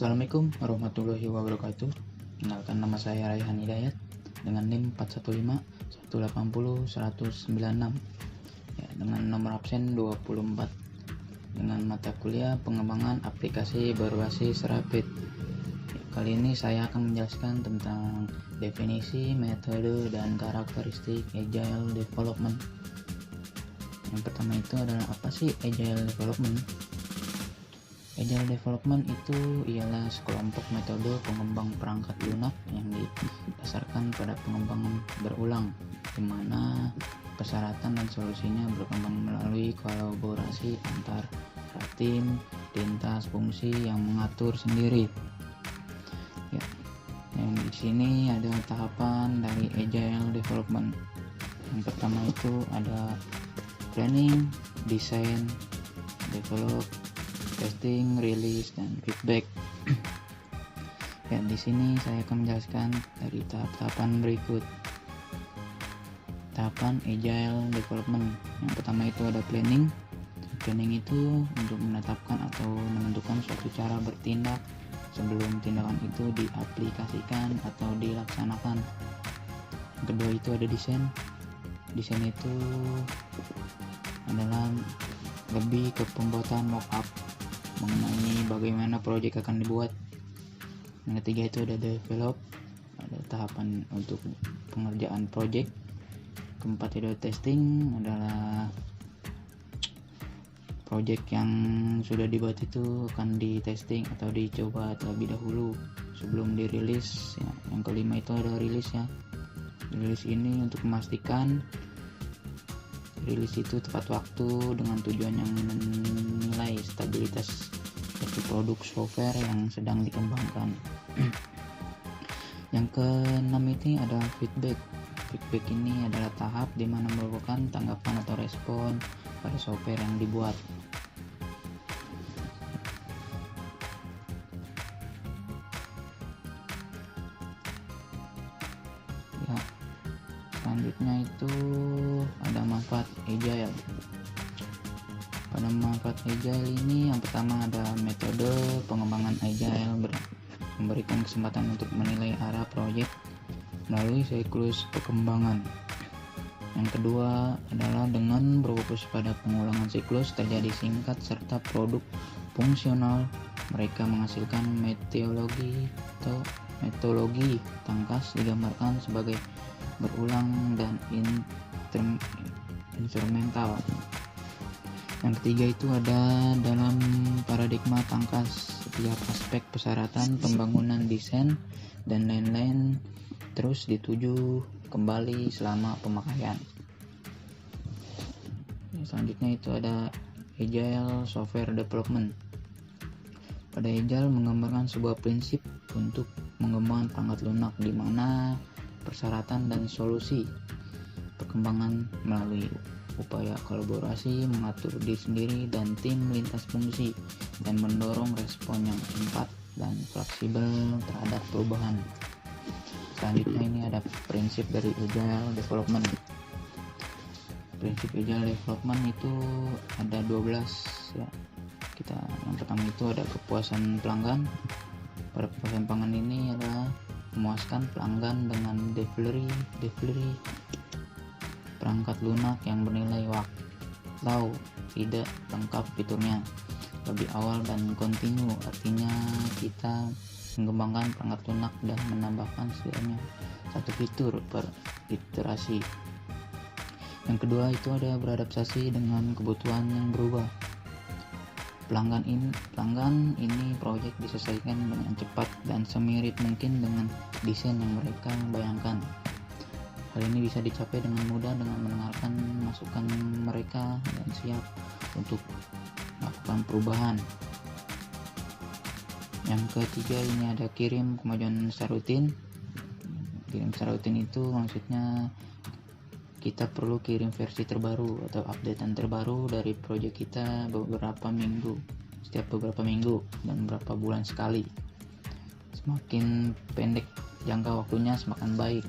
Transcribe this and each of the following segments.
Assalamualaikum warahmatullahi wabarakatuh. Kenalkan, nama saya Raihan Hidayat dengan NIM 415-180-196 ya, dengan nomor absen 24 dengan mata kuliah pengembangan aplikasi berbasis Rapid. Kali ini saya akan menjelaskan tentang definisi, metode, dan karakteristik Agile Development. Yang pertama itu adalah, apa sih Agile Development? Agile Development itu ialah sekelompok metode pengembang perangkat lunak yang didasarkan pada pengembangan berulang, di mana persyaratan dan solusinya berkembang melalui kolaborasi antar tim lintas fungsi yang mengatur sendiri. Ya, yang di sini ada tahapan dari Agile Development. Yang pertama itu ada planning, design, develop, testing, release, dan feedback. Ya, di sini saya akan menjelaskan dari tahap-tahapan berikut. Tahapan Agile Development. Yang pertama itu ada planning. Planning itu untuk menetapkan atau menentukan suatu cara bertindak sebelum tindakan itu diaplikasikan atau dilaksanakan. Yang kedua itu ada desain. Desain itu adalah lebih ke pembuatan mock-up mengenai bagaimana proyek akan dibuat. Yang ketiga itu ada develop, ada tahapan untuk pengerjaan proyek. Keempat itu testing, adalah proyek yang sudah dibuat itu akan di testing atau dicoba terlebih dahulu sebelum dirilis ya. Yang kelima itu ada rilis ya. Rilis ini untuk memastikan rilis itu tepat waktu dengan tujuan yang menilai stabilitas suatu produk software yang sedang dikembangkan. Yang keenam ini ada feedback. Feedback ini adalah tahap di mana merupakan tanggapan atau respon pada software yang dibuat. Ya, selanjutnya itu ada manfaat Agile. Pada manfaat Agile ini, yang pertama ada metode pengembangan Agile memberikan kesempatan untuk menilai arah proyek melalui siklus perkembangan. Yang kedua adalah dengan berfokus pada pengulangan siklus terjadi singkat serta produk fungsional, mereka menghasilkan metodologi tangkas digambarkan sebagai berulang dan instrumental. Yang ketiga itu ada dalam paradigma tangkas, setiap aspek persyaratan pembangunan, desain, dan lain-lain terus dituju kembali selama pemakaian. Selanjutnya itu ada Agile Software Development. Pada Agile menggambarkan sebuah prinsip untuk mengembangkan perangkat lunak di mana persyaratan dan solusi perkembangan melalui upaya kolaborasi, mengatur diri sendiri dan tim lintas fungsi, dan mendorong respon yang cepat dan fleksibel terhadap perubahan. Selanjutnya ini ada prinsip dari Agile Development. Prinsip Agile Development itu ada 12 ya. Yang pertama itu ada kepuasan pelanggan. Pada kepuasan pelanggan ini adalah memuaskan pelanggan dengan delivery perangkat lunak yang bernilai walau tidak lengkap fiturnya lebih awal dan kontinu, artinya kita mengembangkan perangkat lunak dan menambahkan setidaknya satu fitur per iterasi. Yang kedua itu ada beradaptasi dengan kebutuhan yang berubah. Pelanggan ini proyek diselesaikan dengan cepat dan semirip mungkin dengan desain yang mereka bayangkan. Hal ini bisa dicapai dengan mudah dengan mendengarkan masukan mereka dan siap untuk melakukan perubahan. Yang ketiga ini ada kirim kemajuan secara rutin. Kirim secara rutin itu maksudnya kita perlu kirim versi terbaru atau updatean terbaru dari proyek kita setiap beberapa minggu dan beberapa bulan sekali. Semakin pendek jangka waktunya semakin baik.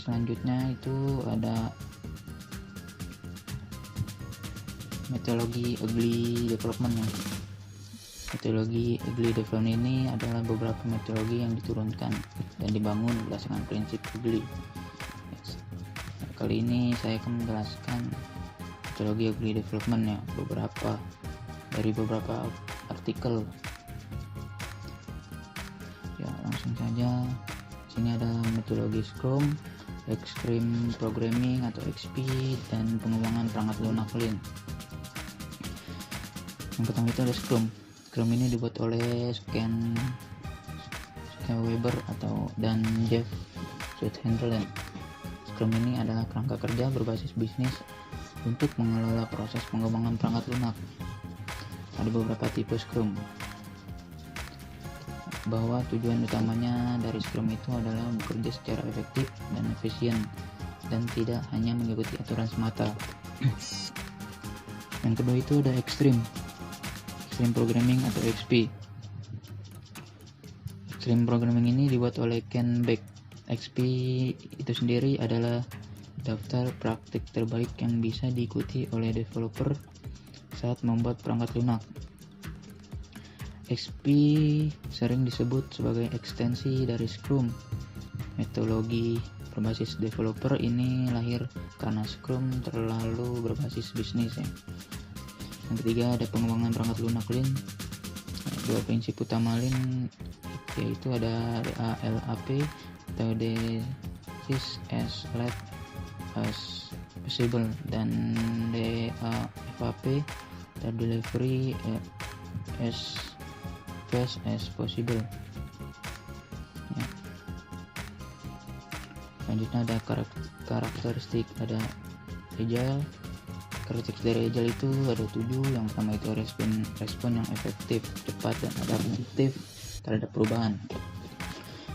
Selanjutnya itu ada metodologi Agile Development ya. Metodologi Agile Development ini adalah beberapa metodologi yang diturunkan dan dibangun berdasarkan prinsip Agile. Kali ini saya akan menjelaskan metodologi Agile Development ya, dari beberapa artikel. Ya, langsung saja. Sini ada metodologi Scrum, Extreme Programming atau XP, dan pengembangan perangkat lunak Lean. Yang pertama itu ada Scrum. Scrum ini dibuat oleh Ken Weber dan Jeff Sutherland. Scrum ini adalah kerangka kerja berbasis bisnis untuk mengelola proses pengembangan perangkat lunak. Ada beberapa tipe Scrum, bahwa tujuan utamanya dari Scrum itu adalah bekerja secara efektif dan efisien dan tidak hanya mengikuti aturan semata. Yang kedua itu ada Extreme Programming atau XP. Extreme Programming ini dibuat oleh Ken Beck. XP itu sendiri adalah daftar praktik terbaik yang bisa diikuti oleh developer saat membuat perangkat lunak. XP sering disebut sebagai ekstensi dari Scrum. Metodologi berbasis developer ini lahir karena Scrum terlalu berbasis bisnis ya. Yang ketiga ada pengembangan perangkat lunak Lean. Dua prinsip utama Lean yaitu ada DALAP atau Design as Late as Possible, dan DAFP atau Delivery as fast as possible ya. Selanjutnya ada karakteristik ada Agile. Karakteristik dari Agile itu ada 7. Yang pertama itu respon yang efektif, cepat, dan adaptif terhadap perubahan.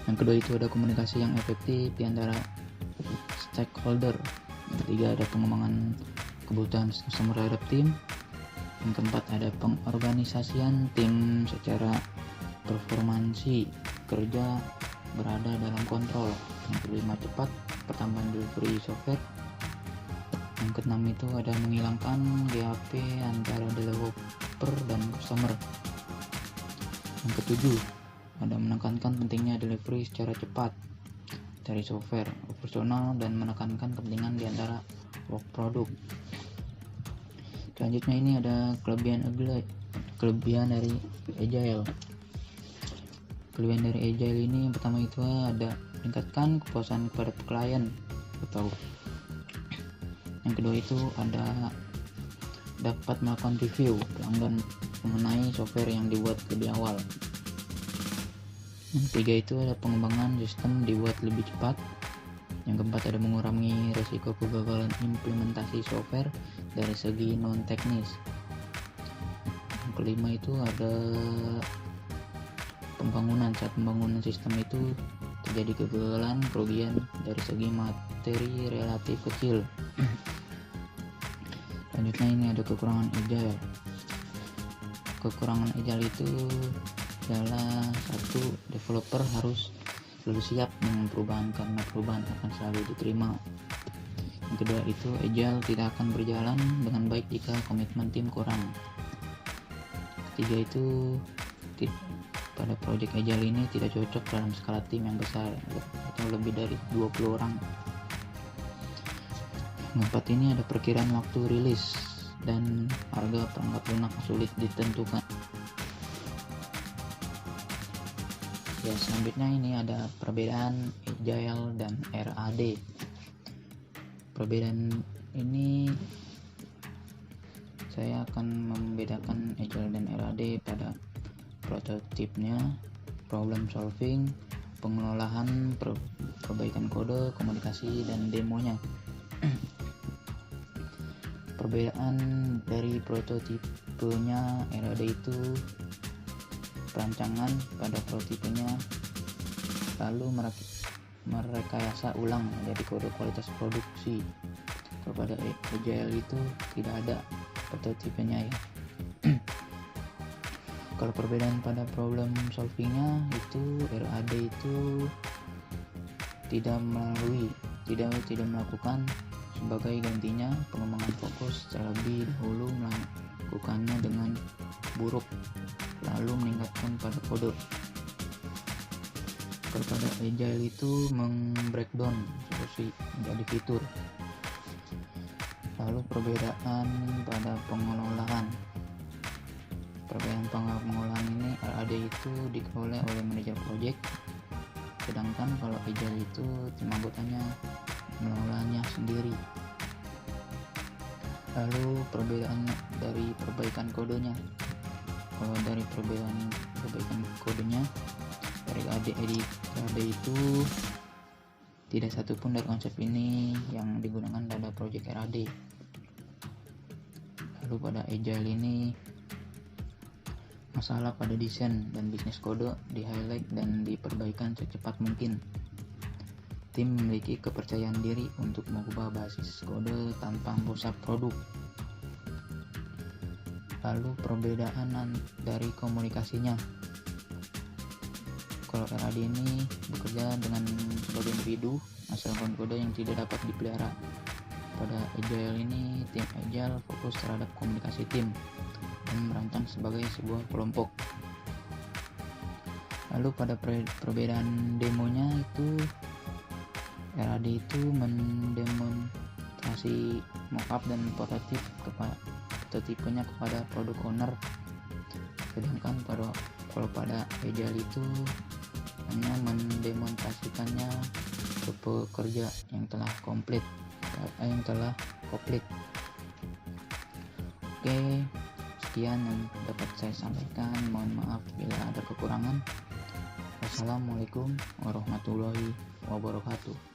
Yang kedua itu ada komunikasi yang efektif di antara stakeholder. Yang ketiga ada pengembangan kebutuhan customer terhadap tim. Yang keempat ada pengorganisasian tim secara performansi kerja berada dalam kontrol. Yang kelima cepat pertambahan delivery software. Yang keenam itu ada menghilangkan gap antara developer dan customer. Yang ketujuh ada menekankan pentingnya delivery secara cepat dari software operasional dan menekankan kepentingan di antara work product. Selanjutnya ini ada kelebihan dari Agile. Kelebihan dari Agile ini yang pertama itu ada meningkatkan kepuasan kepada klien atau yang kedua itu ada dapat melakukan review pelanggan mengenai software yang dibuat lebih awal. Yang ketiga itu ada pengembangan sistem dibuat lebih cepat. Yang keempat ada mengurangi risiko kegagalan implementasi software dari segi non teknis. Yang kelima itu ada saat pembangunan sistem itu terjadi kegagalan kerugian dari segi materi relatif kecil. Selanjutnya ini ada kekurangan Agile. Kekurangan Agile itu adalah satu, developer harus selalu siap dengan perubahan karena perubahan akan selalu diterima. Yang kedua itu Agile tidak akan berjalan dengan baik jika komitmen tim kurang. Ketiga itu pada project Agile ini tidak cocok dalam skala tim yang besar atau lebih dari 20 orang. Yang keempat ini ada perkiraan waktu rilis dan harga perangkat lunak sulit ditentukan. Ya, selanjutnya ini ada perbedaan Agile dan RAD. Perbedaan ini saya akan membedakan Agile dan RAD pada prototipnya, problem solving, pengelolaan, perbaikan kode, komunikasi, dan demonya. Perbedaan dari prototipenya RAD itu perancangan pada prototipenya lalu merekayasa ulang dari kode kualitas produksi. Kepada Agile itu tidak ada prototipenya ya. Kalau perbedaan pada problem solvingnya itu RAD itu tidak melakukan Sebagai gantinya, pengembangan fokus terlebih dahulu melakukannya dengan buruk, lalu meningkatkan pada kode. Kalau pada agile itu breakdown solusi menjadi fitur. Lalu perbedaan pada pengelolaan. Perbedaan pengelolaan ini RAD itu dikelola oleh manajer project, sedangkan kalau agile itu tim anggotanya mengelolanya sendiri. Lalu perbedaan dari perbaikan kodenya. Kalau dari perbaikan kodenya dari RAD itu tidak satupun dari konsep ini yang digunakan pada project RAD. Lalu pada agile ini masalah pada desain dan bisnis kode di-highlight dan diperbaikan secepat mungkin. Tim memiliki kepercayaan diri untuk mengubah basis kode tanpa merusak produk. Lalu perbedaan dari komunikasinya. Kalau RAD ini bekerja dengan sebagai individu, menghasilkan kode yang tidak dapat dipelihara. Pada agile ini, tim agile fokus terhadap komunikasi tim dan merancang sebagai sebuah kelompok. Lalu pada perbedaan demonya itu, RAD itu mendemonstrasi mockup dan prototipenya kepada product owner, sedangkan kalau pada agile itu hanya mendemonstrasikannya ke pekerja yang telah komplit. Oke, sekian yang dapat saya sampaikan. Mohon maaf bila ada kekurangan. Wassalamualaikum warahmatullahi wabarakatuh.